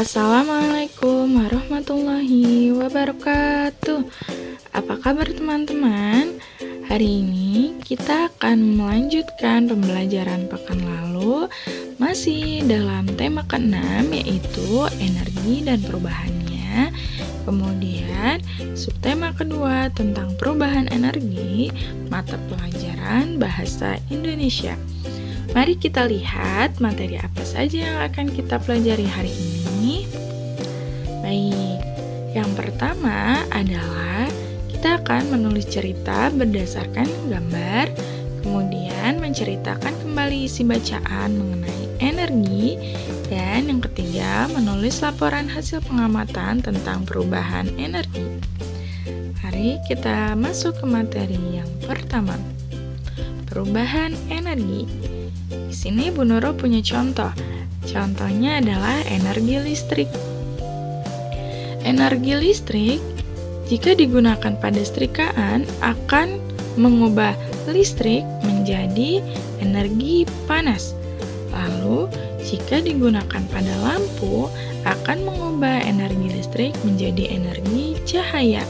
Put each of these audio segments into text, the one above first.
Assalamualaikum warahmatullahi wabarakatuh. Apa kabar teman-teman? Hari ini kita akan melanjutkan pembelajaran pekan lalu masih dalam tema ke-6 yaitu energi dan perubahannya. Kemudian subtema kedua tentang perubahan energi, mata pelajaran bahasa Indonesia. Mari kita lihat materi apa saja yang akan kita pelajari hari ini. Baik, yang pertama adalah kita akan menulis cerita berdasarkan gambar, kemudian menceritakan kembali isi bacaan mengenai energi, dan yang ketiga menulis laporan hasil pengamatan tentang perubahan energi. Mari kita masuk ke materi yang pertama. Perubahan energi. Di sini Bu Nurul punya contoh. Contohnya adalah energi listrik. Energi listrik jika digunakan pada setrikaan akan mengubah listrik menjadi energi panas. Lalu, jika digunakan pada lampu akan mengubah energi listrik menjadi energi cahaya.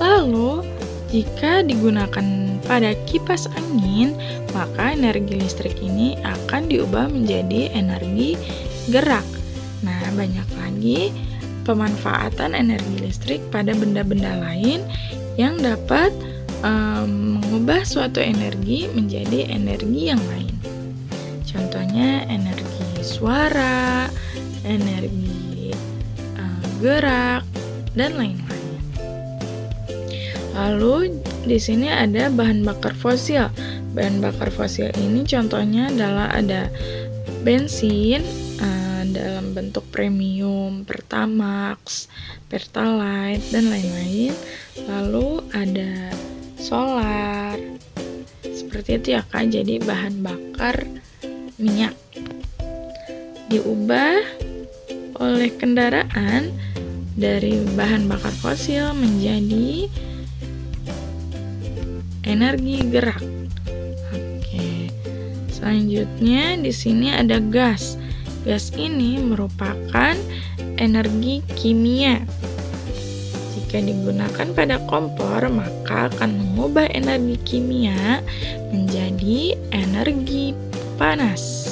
Lalu, jika digunakan pada kipas angin, maka energi listrik ini akan diubah menjadi energi gerak. Nah, banyak lagi pemanfaatan energi listrik pada benda-benda lain yang dapat mengubah suatu energi menjadi energi yang lain. Contohnya energi suara, energi gerak, dan lain-lain. Lalu di sini ada bahan bakar fosil. Bahan bakar fosil ini contohnya adalah ada bensin dalam bentuk premium, pertamax, pertalite, dan lain-lain. Lalu ada solar. Seperti itu ya Kak, jadi bahan bakar minyak. Diubah oleh kendaraan dari bahan bakar fosil menjadi energi gerak. Oke. Selanjutnya di sini ada gas. Gas ini merupakan energi kimia. Jika digunakan pada kompor, maka akan mengubah energi kimia menjadi energi panas.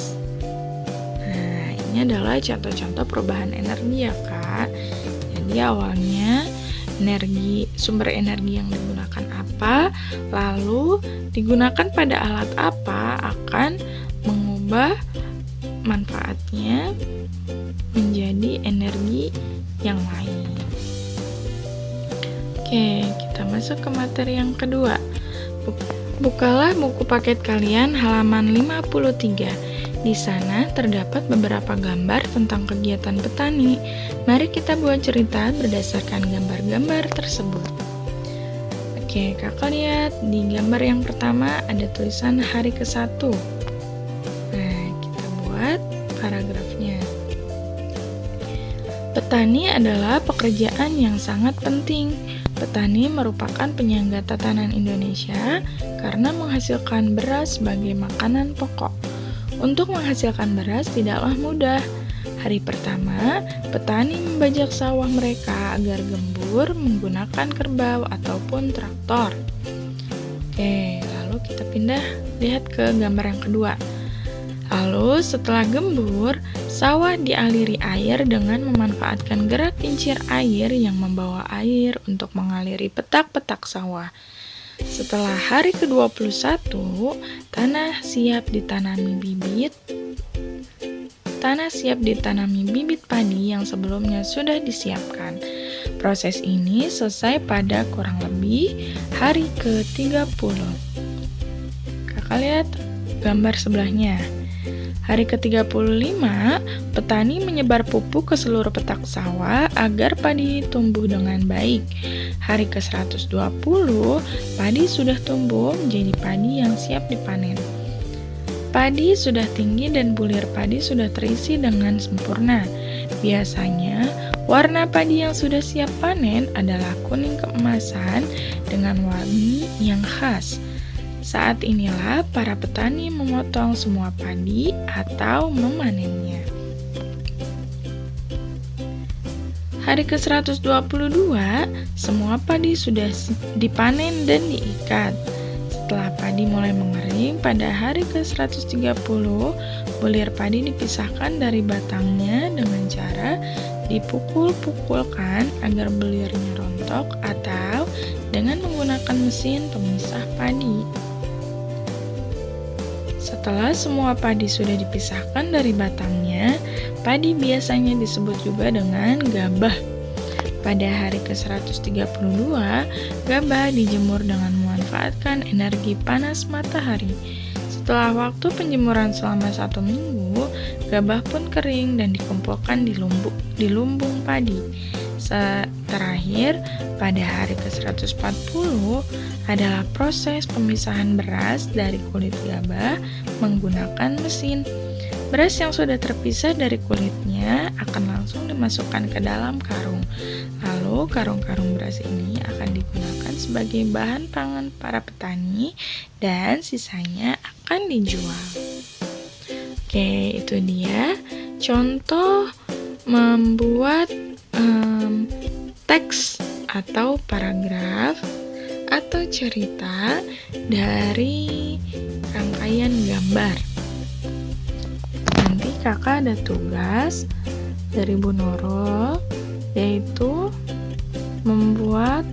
Nah, ini adalah contoh-contoh perubahan energi ya, Kak. Jadi awalnya sumber energi yang digunakan apa, lalu digunakan pada alat apa akan mengubah manfaatnya menjadi energi yang lain. Oke, kita masuk ke materi yang kedua. Bukalah buku paket kalian halaman 53. Di sana terdapat beberapa gambar tentang kegiatan petani. Mari kita buat cerita berdasarkan gambar-gambar tersebut. Oke, kakak lihat di gambar yang pertama ada tulisan hari ke-1. Nah, kita buat paragrafnya. Petani adalah pekerjaan yang sangat penting. Petani merupakan penyangga tatanan Indonesia karena menghasilkan beras sebagai makanan pokok. Untuk menghasilkan beras tidaklah mudah. Hari pertama, petani membajak sawah mereka agar gembur menggunakan kerbau ataupun traktor. Oke, lalu kita pindah lihat ke gambar yang kedua. Lalu setelah gembur, sawah dialiri air dengan memanfaatkan gerak kincir air yang membawa air untuk mengaliri petak-petak sawah. Setelah hari ke-21, tanah siap ditanami bibit padi yang sebelumnya sudah disiapkan. Proses ini selesai pada kurang lebih hari ke-30. Kakak lihat gambar sebelahnya. Hari ke-35, petani menyebar pupuk ke seluruh petak sawah agar padi tumbuh dengan baik. Hari ke-120, padi sudah tumbuh menjadi padi yang siap dipanen. Padi sudah tinggi dan bulir padi sudah terisi dengan sempurna. Biasanya, warna padi yang sudah siap panen adalah kuning keemasan dengan wangi yang khas. Saat inilah para petani memotong semua padi atau memanennya. Hari ke-122, semua padi sudah dipanen dan diikat. Setelah padi mulai mengering, pada hari ke-130, bulir padi dipisahkan dari batangnya dengan cara dipukul-pukulkan agar bulirnya rontok atau dengan menggunakan mesin pemisah padi. Setelah semua padi sudah dipisahkan dari batangnya, padi biasanya disebut juga dengan gabah. Pada hari ke-132, gabah dijemur dengan memanfaatkan energi panas matahari. Setelah waktu penjemuran selama 1 minggu, gabah pun kering dan dikumpulkan di lumbung padi. Terakhir, pada hari ke-140 adalah proses pemisahan beras dari kulit gabah menggunakan mesin. Beras yang sudah terpisah dari kulitnya akan langsung dimasukkan ke dalam karung. Lalu karung-karung beras ini akan digunakan sebagai bahan pangan para petani dan sisanya akan dijual. Oke, itu dia contoh membuat teks atau paragraf atau cerita dari rangkaian gambar. Nanti kakak ada tugas dari Bu Nurul, yaitu membuat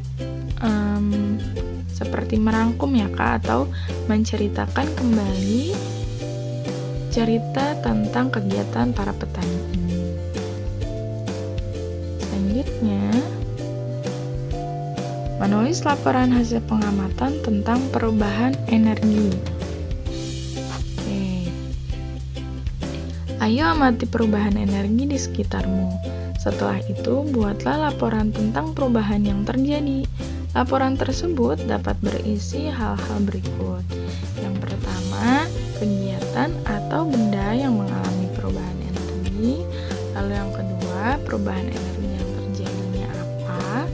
seperti merangkum ya kak, atau menceritakan kembali cerita tentang kegiatan para petani ini. Selanjutnya, menulis laporan hasil pengamatan tentang perubahan energi. Ayo amati perubahan energi di sekitarmu. Setelah itu, buatlah laporan tentang perubahan yang terjadi. Laporan tersebut dapat berisi hal-hal berikut. Yang pertama, kegiatan atau benda yang mengalami perubahan energi. Lalu yang kedua, perubahan energi yang terjadinya apa.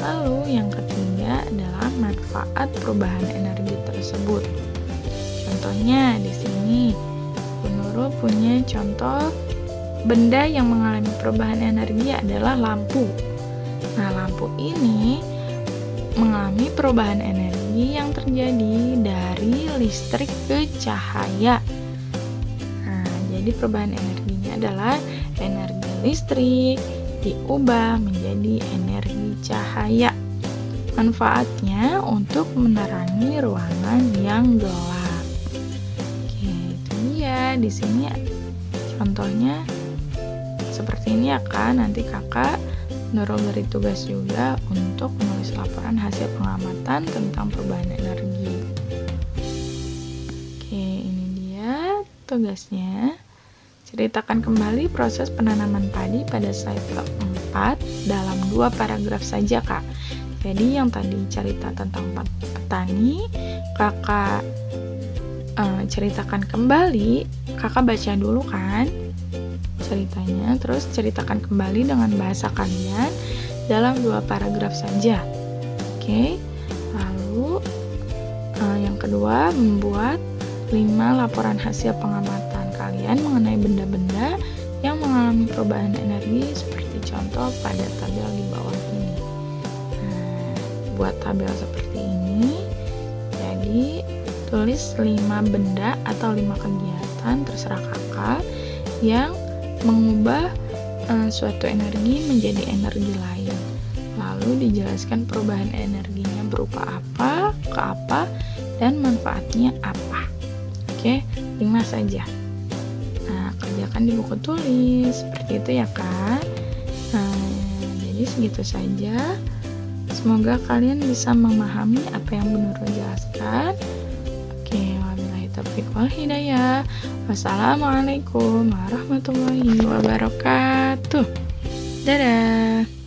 Lalu yang ketiga adalah manfaat perubahan energi tersebut. Contohnya di sini, Bu Nurul punya contoh benda yang mengalami perubahan energi adalah lampu. Nah, lampu ini mengalami perubahan energi yang terjadi dari listrik ke cahaya. Nah, jadi perubahan energinya adalah energi listrik diubah menjadi energi cahaya. Manfaatnya untuk menerangi ruangan yang gelap. Oke, itu dia. Di sini contohnya seperti ini ya kak. Nanti kakak Nurul beri tugas juga untuk menulis laporan hasil pengamatan tentang perubahan energi. Oke, ini dia tugasnya. Ceritakan kembali proses penanaman padi pada slide keempat dalam 2 paragraf saja kak. Jadi yang tadi cerita tentang petani, kakak ceritakan kembali, kakak baca dulu kan ceritanya, terus ceritakan kembali dengan bahasa kalian dalam 2 paragraf saja. Oke. Lalu yang kedua, membuat 5 laporan hasil pengamatan kalian mengenai benda-benda yang mengalami perubahan energi seperti contoh pada tabel di bawah ini. Nah, buat tabel seperti ini, jadi tulis 5 benda atau 5 kegiatan terserah kakak yang mengubah suatu energi menjadi energi lain. Lalu dijelaskan perubahan energinya berupa apa, ke apa, dan manfaatnya apa. Oke, 5 saja. Nah, kerjakan di buku tulis. Seperti itu ya kak. Jadi segitu saja. Semoga kalian bisa memahami apa yang Bu Nurul jelaskan. Oke, wabillahi taufiq wal hidayah. Wassalamualaikum warahmatullahi wabarakatuh. Dadah.